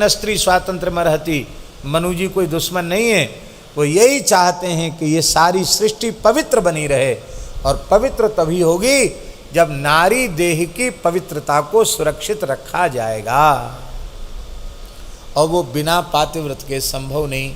न स्त्री स्वातंत्र में रहती। मनु जी कोई दुश्मन नहीं है, वो यही चाहते हैं कि ये सारी सृष्टि पवित्र बनी रहे, और पवित्र तभी होगी जब नारी देह की पवित्रता को सुरक्षित रखा जाएगा, और वो बिना पातिव्रत के संभव नहीं।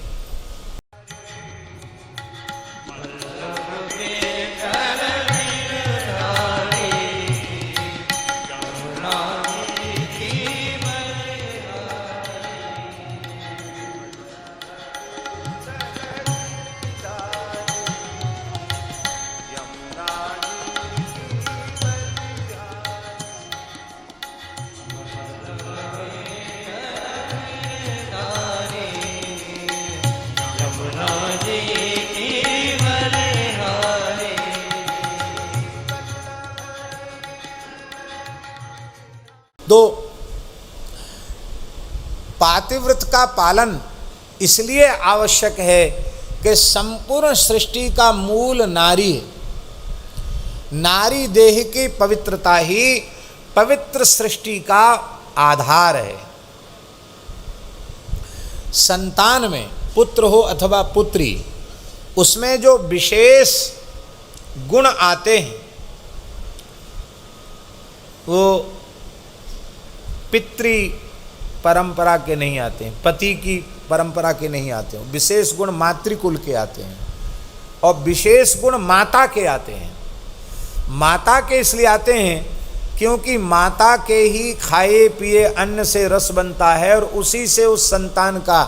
दो, पातिव्रत का पालन इसलिए आवश्यक है कि संपूर्ण सृष्टि का मूल नारी है। नारी देह की पवित्रता ही पवित्र सृष्टि का आधार है। संतान में पुत्र हो अथवा पुत्री, उसमें जो विशेष गुण आते हैं वो पितृ परंपरा के नहीं आते हैं, पति की परंपरा के नहीं आते हैं। विशेष गुण मातृकुल के आते हैं, और विशेष गुण माता के आते हैं। माता के इसलिए आते हैं क्योंकि माता के ही खाए पिए अन्न से रस बनता है, और उसी से उस संतान का,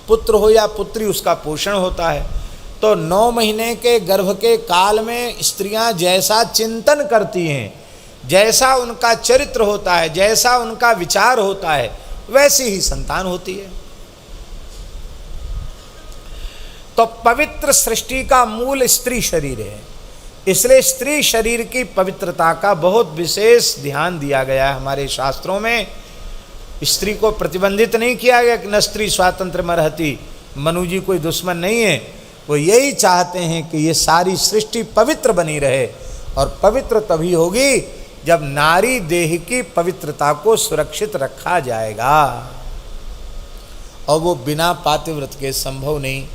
पुत्र हो या पुत्री, उसका पोषण होता है। तो 9 महीने के गर्भ के काल में स्त्रियां जैसा चिंतन करती हैं, जैसा उनका चरित्र होता है, जैसा उनका विचार होता है, वैसी ही संतान होती है। तो पवित्र सृष्टि का मूल स्त्री शरीर है, इसलिए स्त्री शरीर की पवित्रता का बहुत विशेष ध्यान दिया गया है हमारे शास्त्रों में। स्त्री को प्रतिबंधित नहीं किया गया कि न स्त्री स्वातंत्र में रहती। मनु जी कोई दुश्मन नहीं है, वो यही चाहते हैं कि ये सारी सृष्टि पवित्र बनी रहे, और पवित्र तभी होगी जब नारी देह की पवित्रता को सुरक्षित रखा जाएगा, और वो बिना पातिव्रत के संभव नहीं।